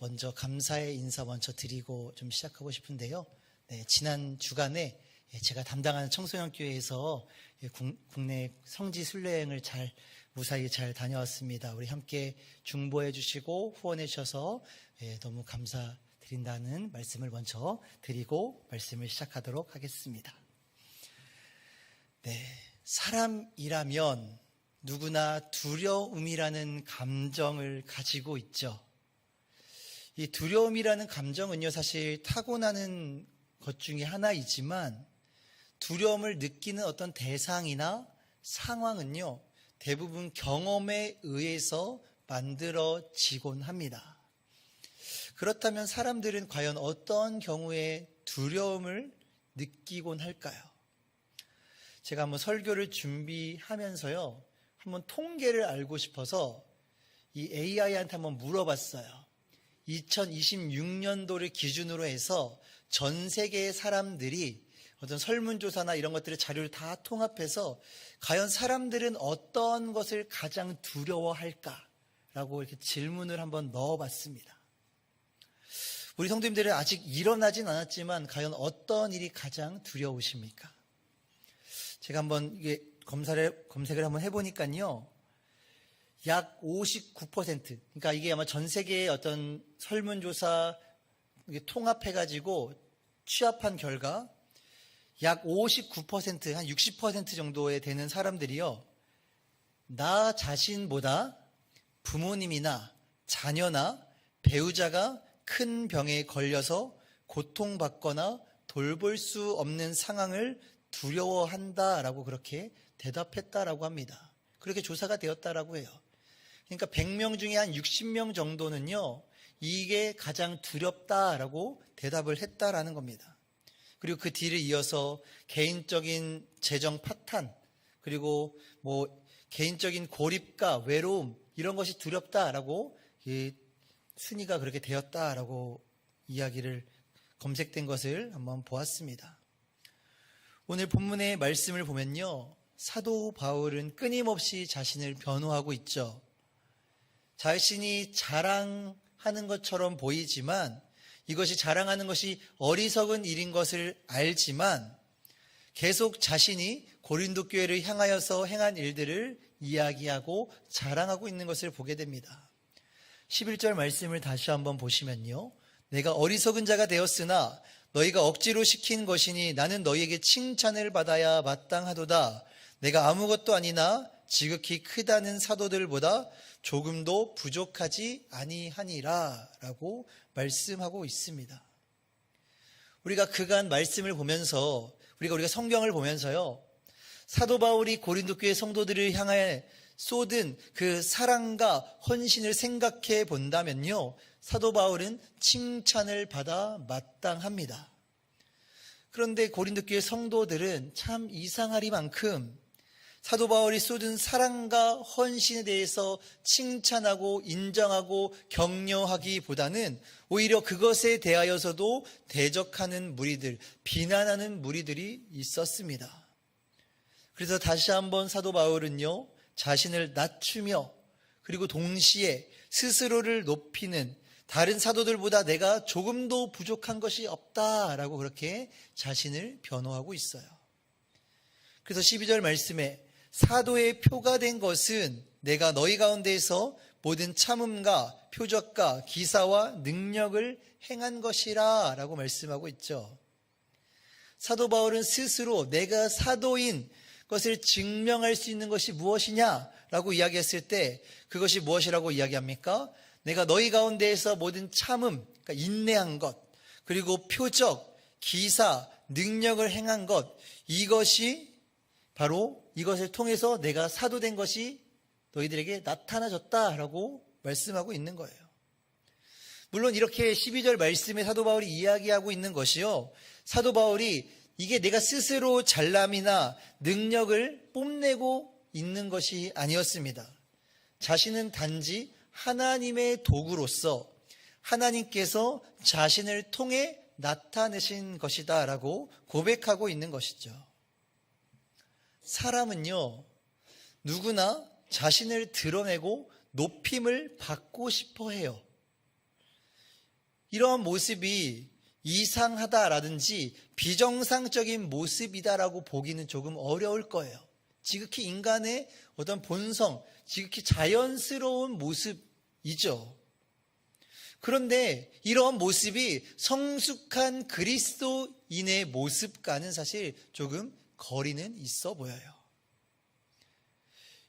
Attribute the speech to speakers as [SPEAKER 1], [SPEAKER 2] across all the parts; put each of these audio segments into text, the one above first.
[SPEAKER 1] 먼저 감사의 인사 먼저 드리고 좀 시작하고 싶은데요. 네, 지난 주간에 제가 담당하는 청소년교회에서 국내 성지 순례여행을 무사히 잘 다녀왔습니다. 우리 함께 중보해 주시고 후원해 주셔서 너무 감사드린다는 말씀을 먼저 드리고 말씀을 시작하도록 하겠습니다. 네, 사람이라면 누구나 두려움이라는 감정을 가지고 있죠. 이 두려움이라는 감정은요, 사실 타고나는 것 중에 하나이지만 두려움을 느끼는 어떤 대상이나 상황은요, 대부분 경험에 의해서 만들어지곤 합니다. 그렇다면 사람들은 과연 어떤 경우에 두려움을 느끼곤 할까요? 제가 한번 설교를 준비하면서요, 한번 통계를 알고 싶어서 이 AI한테 한번 물어봤어요. 2026년도를 기준으로 해서 전 세계의 사람들이 어떤 설문조사나 이런 것들의 자료를 다 통합해서 과연 사람들은 어떤 것을 가장 두려워할까라고 이렇게 질문을 한번 넣어봤습니다. 우리 성도님들은 아직 일어나진 않았지만 과연 어떤 일이 가장 두려우십니까? 제가 한번 이게 검색을 한번 해보니까요, 약 59%, 그러니까 이게 아마 전 세계의 어떤 설문조사 통합해가지고 취합한 결과 약 59%, 한 60% 정도에 되는 사람들이요, 나 자신보다 부모님이나 자녀나 배우자가 큰 병에 걸려서 고통받거나 돌볼 수 없는 상황을 두려워한다라고 그렇게 대답했다라고 합니다. 그렇게 조사가 되었다라고 해요. 그러니까 100명 중에 한 60명 정도는요, 이게 가장 두렵다라고 대답을 했다라는 겁니다. 그리고 그 뒤를 이어서 개인적인 재정 파탄, 그리고 개인적인 고립과 외로움, 이런 것이 두렵다라고 순위가 그렇게 되었다라고 이야기를 검색된 것을 한번 보았습니다. 오늘 본문의 말씀을 보면요, 사도 바울은 끊임없이 자신을 변호하고 있죠. 자신이 자랑하는 것처럼 보이지만 이것이 자랑하는 것이 어리석은 일인 것을 알지만 계속 자신이 고린도 교회를 향하여서 행한 일들을 이야기하고 자랑하고 있는 것을 보게 됩니다. 11절 말씀을 다시 한번 보시면요, 내가 어리석은 자가 되었으나 너희가 억지로 시킨 것이니 나는 너희에게 칭찬을 받아야 마땅하도다. 내가 아무것도 아니나 지극히 크다는 사도들보다 조금도 부족하지 아니하니라 라고 말씀하고 있습니다. 우리가 그간 말씀을 보면서 우리가 성경을 보면서요, 사도 바울이 고린도 교회 성도들을 향해 쏟은 그 사랑과 헌신을 생각해 본다면요, 사도 바울은 칭찬을 받아 마땅합니다. 그런데 고린도 교회 성도들은 참 이상하리만큼 사도 바울이 쏟은 사랑과 헌신에 대해서 칭찬하고 인정하고 격려하기보다는 오히려 그것에 대하여서도 대적하는 무리들, 비난하는 무리들이 있었습니다. 그래서 다시 한번 사도 바울은요, 자신을 낮추며 그리고 동시에 스스로를 높이는, 다른 사도들보다 내가 조금도 부족한 것이 없다라고 그렇게 자신을 변호하고 있어요. 그래서 12절 말씀에 사도의 표가 된 것은 내가 너희 가운데에서 모든 참음과 표적과 기사와 능력을 행한 것이라 라고 말씀하고 있죠. 사도 바울은 스스로 내가 사도인 것을 증명할 수 있는 것이 무엇이냐라고 이야기했을 때 그것이 무엇이라고 이야기합니까? 내가 너희 가운데에서 모든 참음, 그러니까 인내한 것, 그리고 표적, 기사, 능력을 행한 것, 이것이 바로 이것을 통해서 내가 사도된 것이 너희들에게 나타나졌다라고 말씀하고 있는 거예요. 물론 이렇게 12절 말씀에 사도 바울이 이야기하고 있는 것이요, 사도 바울이 이게 내가 스스로 잘남이나 능력을 뽐내고 있는 것이 아니었습니다. 자신은 단지 하나님의 도구로서 하나님께서 자신을 통해 나타내신 것이다 라고 고백하고 있는 것이죠. 사람은요, 누구나 자신을 드러내고 높임을 받고 싶어 해요. 이러한 모습이 이상하다라든지 비정상적인 모습이다라고 보기는 조금 어려울 거예요. 지극히 인간의 어떤 본성, 지극히 자연스러운 모습이죠. 그런데 이러한 모습이 성숙한 그리스도인의 모습과는 사실 조금 거리는 있어 보여요.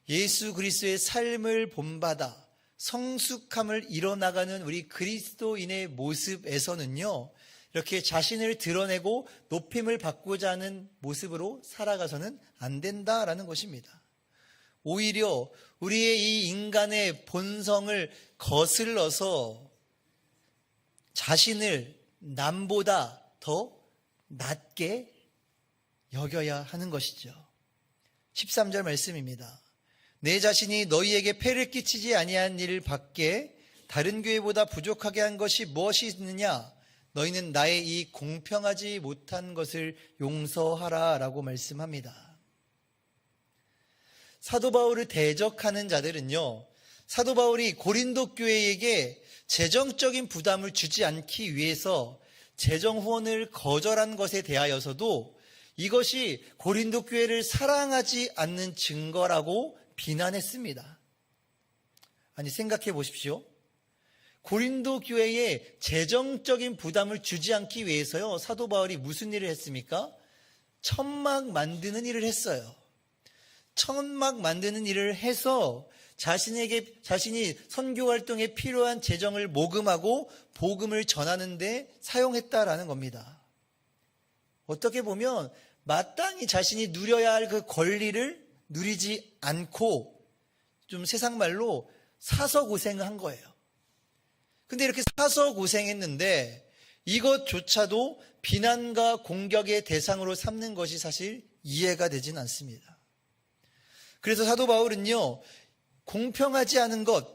[SPEAKER 1] 예수 그리스도의 삶을 본받아 성숙함을 이뤄나가는 우리 그리스도인의 모습에서는요, 이렇게 자신을 드러내고 높임을 받고자 하는 모습으로 살아가서는 안 된다라는 것입니다. 오히려 우리의 이 인간의 본성을 거슬러서 자신을 남보다 더 낮게 여겨야 하는 것이죠. 13절 말씀입니다. 내 자신이 너희에게 폐를 끼치지 아니한 일 밖에 다른 교회보다 부족하게 한 것이 무엇이 있느냐? 너희는 나의 이 공평하지 못한 것을 용서하라 라고 말씀합니다. 사도 바울을 대적하는 자들은요, 사도 바울이 고린도 교회에게 재정적인 부담을 주지 않기 위해서 재정 후원을 거절한 것에 대하여서도 이것이 고린도 교회를 사랑하지 않는 증거라고 비난했습니다. 아니, 생각해 보십시오. 고린도 교회에 재정적인 부담을 주지 않기 위해서요, 사도 바울이 무슨 일을 했습니까? 천막 만드는 일을 했어요. 천막 만드는 일을 해서 자신이 선교 활동에 필요한 재정을 모금하고 복음을 전하는 데 사용했다라는 겁니다. 어떻게 보면 마땅히 자신이 누려야 할 그 권리를 누리지 않고 좀 세상 말로 사서 고생을 한 거예요. 근데 이렇게 사서 고생했는데 이것조차도 비난과 공격의 대상으로 삼는 것이 사실 이해가 되진 않습니다. 그래서 사도 바울은요, 공평하지 않은 것,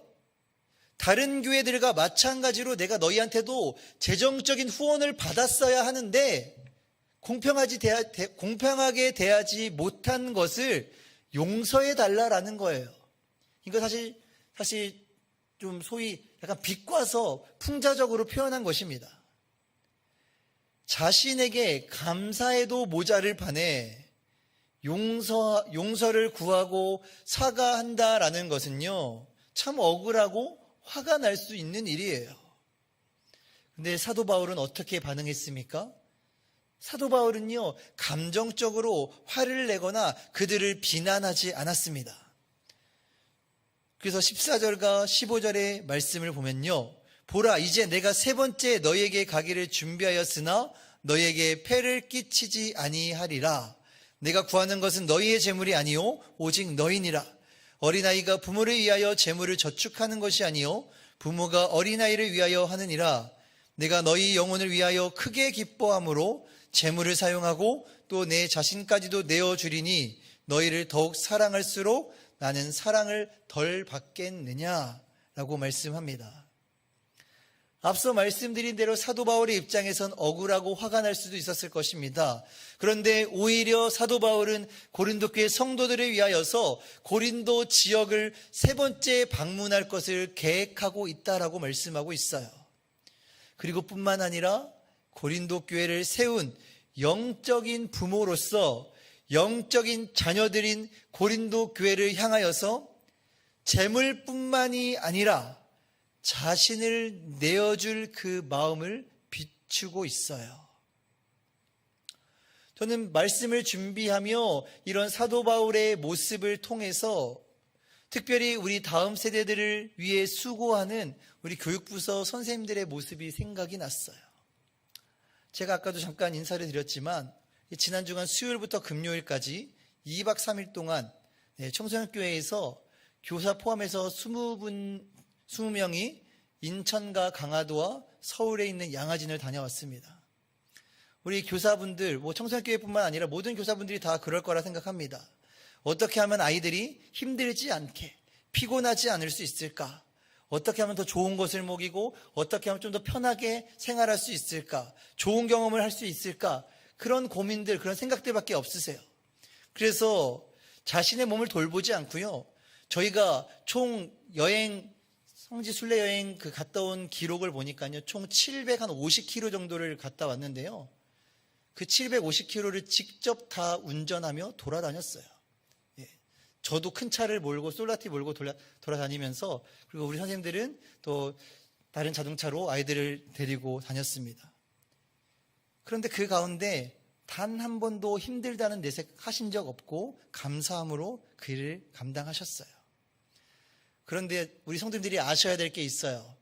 [SPEAKER 1] 다른 교회들과 마찬가지로 내가 너희한테도 재정적인 후원을 받았어야 하는데 공평하게 대하지 못한 것을 용서해 달라라는 거예요. 이거 사실 좀 소위 약간 비꼬아서 풍자적으로 표현한 것입니다. 자신에게 감사해도 모자를 판에 용서를 구하고 사과한다라는 것은요, 참 억울하고 화가 날 수 있는 일이에요. 근데 사도 바울은 어떻게 반응했습니까? 사도 바울은요, 감정적으로 화를 내거나 그들을 비난하지 않았습니다. 그래서 14절과 15절의 말씀을 보면요, 보라, 이제 내가 세 번째 너희에게 가기를 준비하였으나 너희에게 폐를 끼치지 아니하리라. 내가 구하는 것은 너희의 재물이 아니요 오직 너희니라. 어린아이가 부모를 위하여 재물을 저축하는 것이 아니요 부모가 어린아이를 위하여 하느니라. 내가 너희 영혼을 위하여 크게 기뻐함으로 재물을 사용하고 또 내 자신까지도 내어주리니 너희를 더욱 사랑할수록 나는 사랑을 덜 받겠느냐라고 말씀합니다. 앞서 말씀드린 대로 사도 바울의 입장에선 억울하고 화가 날 수도 있었을 것입니다. 그런데 오히려 사도 바울은 고린도 교회 성도들을 위하여서 고린도 지역을 세 번째 방문할 것을 계획하고 있다라고 말씀하고 있어요. 그리고 뿐만 아니라 고린도 교회를 세운 영적인 부모로서 영적인 자녀들인 고린도 교회를 향하여서 재물뿐만이 아니라 자신을 내어줄 그 마음을 비추고 있어요. 저는 말씀을 준비하며 이런 사도 바울의 모습을 통해서 특별히 우리 다음 세대들을 위해 수고하는 우리 교육부서 선생님들의 모습이 생각이 났어요. 제가 아까도 잠깐 인사를 드렸지만 지난 주간 수요일부터 금요일까지 2박 3일 동안 청소년교회에서 교사 포함해서 20명이 인천과 강화도와 서울에 있는 양화진을 다녀왔습니다. 우리 교사분들, 청소년교회뿐만 아니라 모든 교사분들이 다 그럴 거라 생각합니다. 어떻게 하면 아이들이 힘들지 않게, 피곤하지 않을 수 있을까? 어떻게 하면 더 좋은 것을 먹이고 어떻게 하면 좀 더 편하게 생활할 수 있을까? 좋은 경험을 할 수 있을까? 그런 고민들, 그런 생각들밖에 없으세요. 그래서 자신의 몸을 돌보지 않고요, 저희가 총 여행 성지 순례 여행 갔다 온 기록을 보니까요, 총 750km 정도를 갔다 왔는데요. 그 750km를 직접 다 운전하며 돌아다녔어요. 예. 저도 큰 차를 몰고 솔라티 몰고 돌아다니면서, 그리고 우리 선생님들은 또 다른 자동차로 아이들을 데리고 다녔습니다. 그런데 그 가운데 단 한 번도 힘들다는 내색 하신 적 없고 감사함으로 그 일을 감당하셨어요. 그런데 우리 성도님들이 아셔야 될 게 있어요.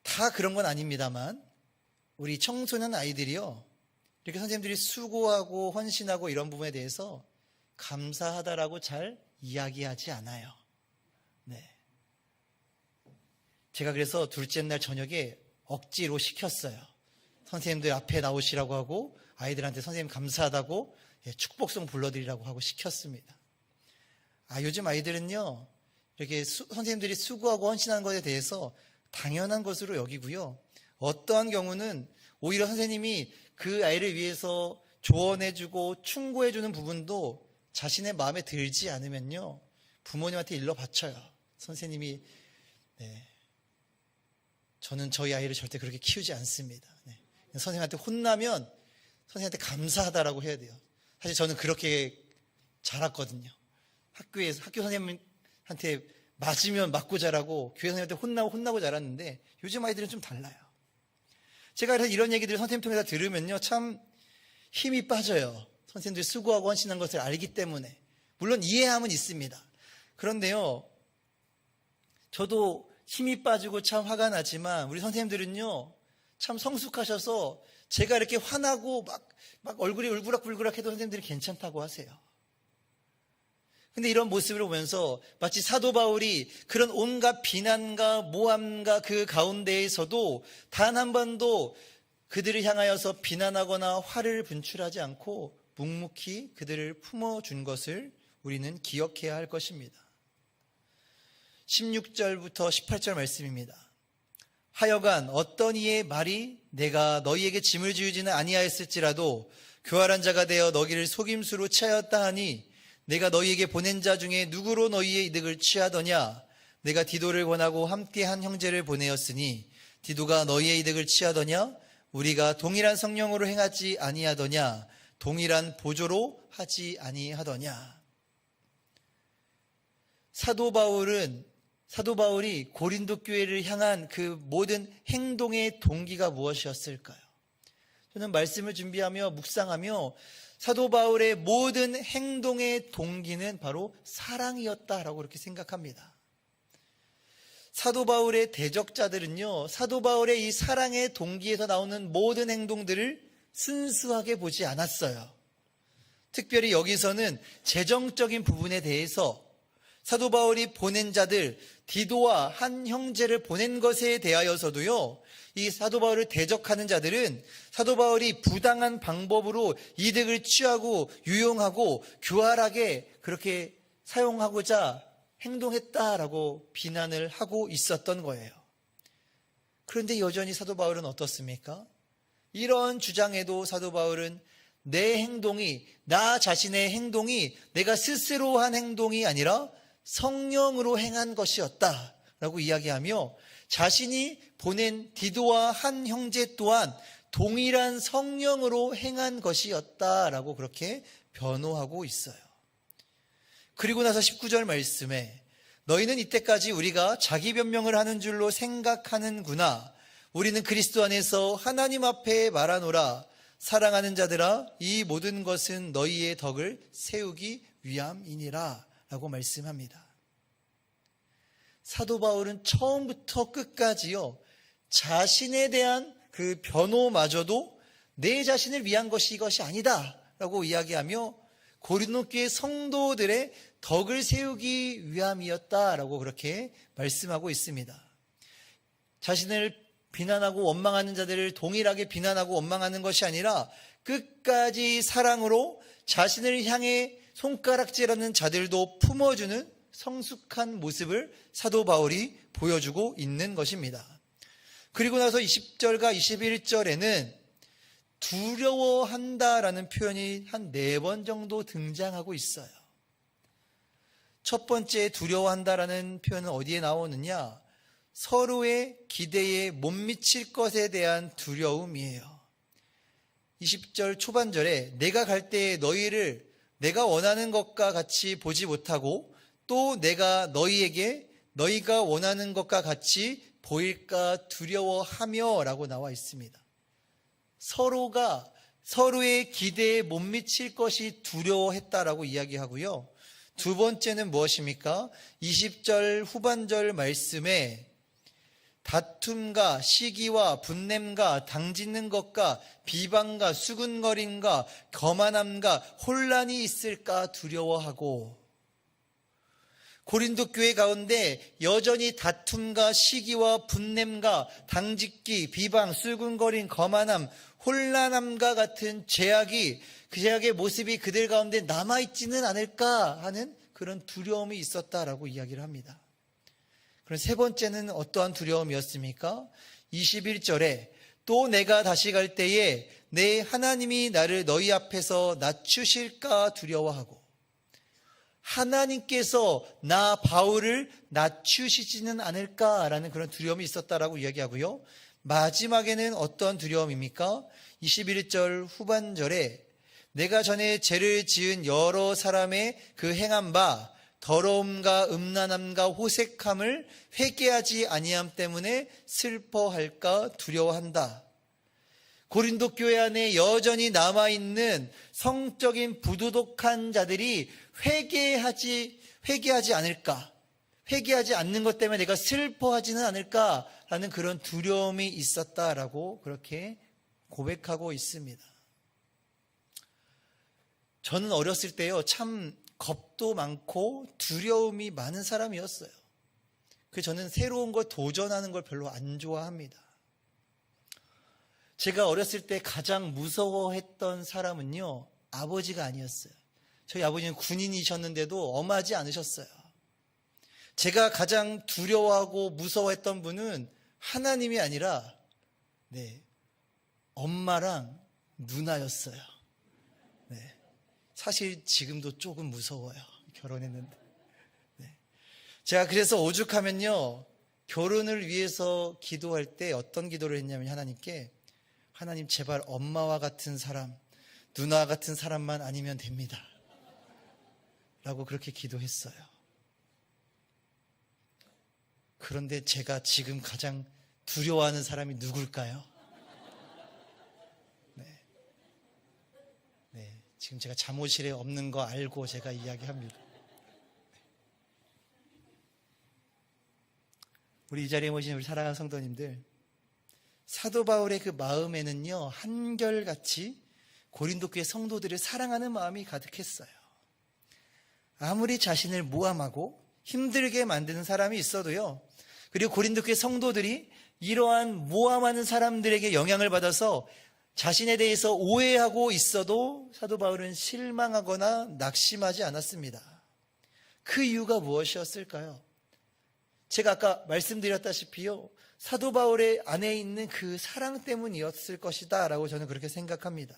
[SPEAKER 1] 다 그런 건 아닙니다만 우리 청소년 아이들이요, 이렇게 선생님들이 수고하고 헌신하고 이런 부분에 대해서 감사하다라고 잘 이야기하지 않아요. 네. 제가 그래서 둘째 날 저녁에 억지로 시켰어요. 선생님들 앞에 나오시라고 하고 아이들한테 선생님 감사하다고 축복송 불러드리라고 하고 시켰습니다. 요즘 아이들은요, 이렇게 선생님들이 수고하고 헌신하는 것에 대해서 당연한 것으로 여기고요, 어떠한 경우는 오히려 선생님이 그 아이를 위해서 조언해주고 충고해주는 부분도 자신의 마음에 들지 않으면요, 부모님한테 일러 바쳐요. 선생님이 저는 저희 아이를 절대 그렇게 키우지 않습니다. 선생님한테 혼나면 선생님한테 감사하다라고 해야 돼요. 사실 저는 그렇게 자랐거든요. 학교 선생님한테 맞으면 맞고 자라고, 교회 선생님한테 혼나고 자랐는데 요즘 아이들은 좀 달라요. 제가 그래서 이런 얘기들을 선생님 통해서 들으면요, 참 힘이 빠져요. 선생님들이 수고하고 헌신한 것을 알기 때문에. 물론 이해함은 있습니다. 그런데요, 저도 힘이 빠지고 참 화가 나지만 우리 선생님들은요, 참 성숙하셔서 제가 이렇게 화나고 막 얼굴이 울그락불그락 해도 선생님들이 괜찮다고 하세요. 근데 이런 모습을 보면서 마치 사도 바울이 그런 온갖 비난과 모함과 그 가운데에서도 단 한 번도 그들을 향하여서 비난하거나 화를 분출하지 않고 묵묵히 그들을 품어준 것을 우리는 기억해야 할 것입니다. 16절부터 18절 말씀입니다. 하여간 어떤 이의 말이 내가 너희에게 짐을 지우지는 아니하였을지라도 교활한 자가 되어 너희를 속임수로 취하였다 하니 내가 너희에게 보낸 자 중에 누구로 너희의 이득을 취하더냐? 내가 디도를 권하고 함께 한 형제를 보내었으니 디도가 너희의 이득을 취하더냐? 우리가 동일한 성령으로 행하지 아니하더냐? 동일한 보조로 하지 아니하더냐? 사도 바울이 고린도 교회를 향한 그 모든 행동의 동기가 무엇이었을까요? 저는 말씀을 준비하며 묵상하며 사도 바울의 모든 행동의 동기는 바로 사랑이었다라고 그렇게 생각합니다. 사도 바울의 대적자들은요, 사도 바울의 이 사랑의 동기에서 나오는 모든 행동들을 순수하게 보지 않았어요. 특별히 여기서는 재정적인 부분에 대해서 사도 바울이 보낸 자들, 디도와 한 형제를 보낸 것에 대하여서도요, 이 사도 바울을 대적하는 자들은 사도 바울이 부당한 방법으로 이득을 취하고 유용하고 교활하게 그렇게 사용하고자 행동했다라고 비난을 하고 있었던 거예요. 그런데 여전히 사도 바울은 어떻습니까? 이런 주장에도 사도 바울은 내 행동이, 나 자신의 행동이 내가 스스로 한 행동이 아니라 성령으로 행한 것이었다라고 이야기하며 자신이 보낸 디도와 한 형제 또한 동일한 성령으로 행한 것이었다라고 그렇게 변호하고 있어요. 그리고 나서 19절 말씀에 너희는 이때까지 우리가 자기 변명을 하는 줄로 생각하는구나. 우리는 그리스도 안에서 하나님 앞에 말하노라. 사랑하는 자들아, 이 모든 것은 너희의 덕을 세우기 위함이니라 라고 말씀합니다. 사도 바울은 처음부터 끝까지요, 자신에 대한 그 변호마저도 내 자신을 위한 것이 이것이 아니다 라고 이야기하며 고린도 교회 성도들의 덕을 세우기 위함이었다라고 그렇게 말씀하고 있습니다. 자신을 비난하고 원망하는 자들을 동일하게 비난하고 원망하는 것이 아니라 끝까지 사랑으로 자신을 향해 손가락질하는 자들도 품어주는 성숙한 모습을 사도 바울이 보여주고 있는 것입니다. 그리고 나서 20절과 21절에는 두려워한다라는 표현이 한 4번 정도 등장하고 있어요. 첫 번째 두려워한다라는 표현은 어디에 나오느냐? 서로의 기대에 못 미칠 것에 대한 두려움이에요. 20절 초반절에 내가 갈 때에 너희를 내가 원하는 것과 같이 보지 못하고 또 내가 너희에게 너희가 원하는 것과 같이 보일까 두려워하며 라고 나와 있습니다. 서로가 서로의 기대에 못 미칠 것이 두려워했다라고 이야기하고요. 두 번째는 무엇입니까? 20절 후반절 말씀에 다툼과 시기와 분냄과 당짓는 것과 비방과 수군거림과 거만함과 혼란이 있을까 두려워하고, 고린도 교회 가운데 여전히 다툼과 시기와 분냄과 당짓기, 비방, 수군거림, 거만함, 혼란함과 같은 죄악이, 그 죄악의 모습이 그들 가운데 남아있지는 않을까 하는 그런 두려움이 있었다라고 이야기를 합니다. 그럼 세 번째는 어떠한 두려움이었습니까? 21절에 또 내가 다시 갈 때에 내 하나님이 나를 너희 앞에서 낮추실까 두려워하고, 하나님께서 나 바울을 낮추시지는 않을까라는 그런 두려움이 있었다라고 이야기하고요. 마지막에는 어떤 두려움입니까? 21절 후반절에 내가 전에 죄를 지은 여러 사람의 그 행한 바 더러움과 음란함과 호색함을 회개하지 아니함 때문에 슬퍼할까 두려워한다. 고린도 교회 안에 여전히 남아있는 성적인 부도덕한 자들이 회개하지 않을까, 회개하지 않는 것 때문에 내가 슬퍼하지는 않을까라는 그런 두려움이 있었다라고 그렇게 고백하고 있습니다. 저는 어렸을 때요, 참 겁도 많고 두려움이 많은 사람이었어요. 그래서 저는 새로운 걸 도전하는 걸 별로 안 좋아합니다. 제가 어렸을 때 가장 무서워했던 사람은요, 아버지가 아니었어요. 저희 아버지는 군인이셨는데도 엄하지 않으셨어요. 제가 가장 두려워하고 무서워했던 분은 하나님이 아니라 엄마랑 누나였어요. 사실 지금도 조금 무서워요. 결혼했는데. 제가 그래서 오죽하면요, 결혼을 위해서 기도할 때 어떤 기도를 했냐면 하나님께, 하나님 제발 엄마와 같은 사람, 누나와 같은 사람만 아니면 됩니다 라고 그렇게 기도했어요. 그런데 제가 지금 가장 두려워하는 사람이 누굴까요? 지금 제가 잠옷실에 없는 거 알고 제가 이야기합니다. 우리 이 자리에 모신 우리 사랑하는 성도님들, 사도 바울의 그 마음에는요, 한결같이 고린도 교회 성도들을 사랑하는 마음이 가득했어요. 아무리 자신을 모함하고 힘들게 만드는 사람이 있어도요, 그리고 고린도 교회 성도들이 이러한 모함하는 사람들에게 영향을 받아서 자신에 대해서 오해하고 있어도 사도 바울은 실망하거나 낙심하지 않았습니다. 그 이유가 무엇이었을까요? 제가 아까 말씀드렸다시피요, 사도 바울의 안에 있는 그 사랑 때문이었을 것이다 라고 저는 그렇게 생각합니다.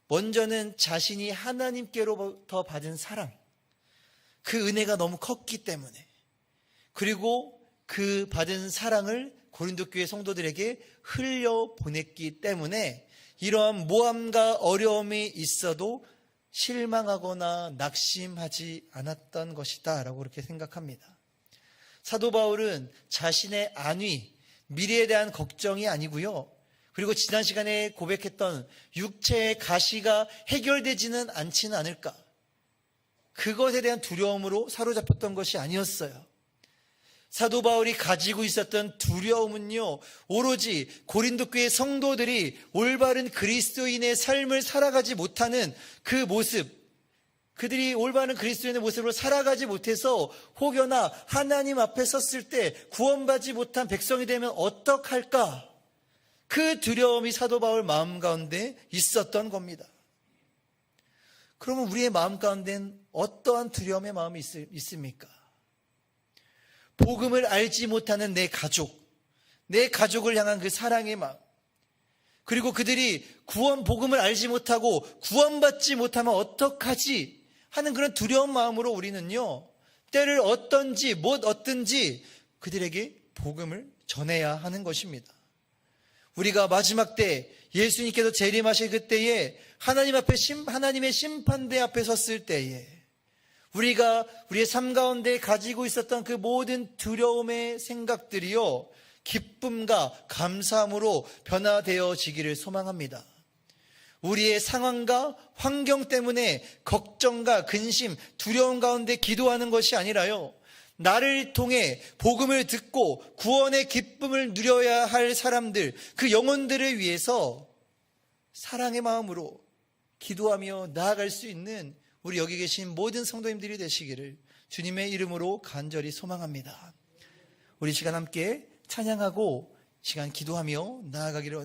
[SPEAKER 1] 먼저는 자신이 하나님께로부터 받은 사랑, 그 은혜가 너무 컸기 때문에, 그리고 그 받은 사랑을 고린도 교회 성도들에게 흘려보냈기 때문에 이러한 모함과 어려움이 있어도 실망하거나 낙심하지 않았던 것이다 라고 그렇게 생각합니다. 사도 바울은 자신의 안위, 미래에 대한 걱정이 아니고요, 그리고 지난 시간에 고백했던 육체의 가시가 해결되지는 않지는 않을까, 그것에 대한 두려움으로 사로잡혔던 것이 아니었어요. 사도 바울이 가지고 있었던 두려움은요, 오로지 고린도 교회 성도들이 올바른 그리스도인의 삶을 살아가지 못하는 그 모습, 그들이 올바른 그리스도인의 모습으로 살아가지 못해서 혹여나 하나님 앞에 섰을 때 구원받지 못한 백성이 되면 어떡할까, 그 두려움이 사도 바울 마음 가운데 있었던 겁니다. 그러면 우리의 마음 가운데는 어떠한 두려움의 마음이 있습니까? 복음을 알지 못하는 내 가족을 향한 그 사랑의 마음, 그리고 그들이 복음을 알지 못하고 구원받지 못하면 어떡하지 하는 그런 두려운 마음으로 우리는요, 때를 어떤지 그들에게 복음을 전해야 하는 것입니다. 우리가 마지막 때 예수님께서 재림하실 그때에 하나님의 심판대 앞에 섰을 때에 우리가 우리의 삶 가운데 가지고 있었던 그 모든 두려움의 생각들이요, 기쁨과 감사함으로 변화되어지기를 소망합니다. 우리의 상황과 환경 때문에 걱정과 근심, 두려움 가운데 기도하는 것이 아니라요, 나를 통해 복음을 듣고 구원의 기쁨을 누려야 할 사람들, 그 영혼들을 위해서 사랑의 마음으로 기도하며 나아갈 수 있는 우리 여기 계신 모든 성도님들이 되시기를 주님의 이름으로 간절히 소망합니다. 우리 시간 함께 찬양하고 시간 기도하며 나아가기를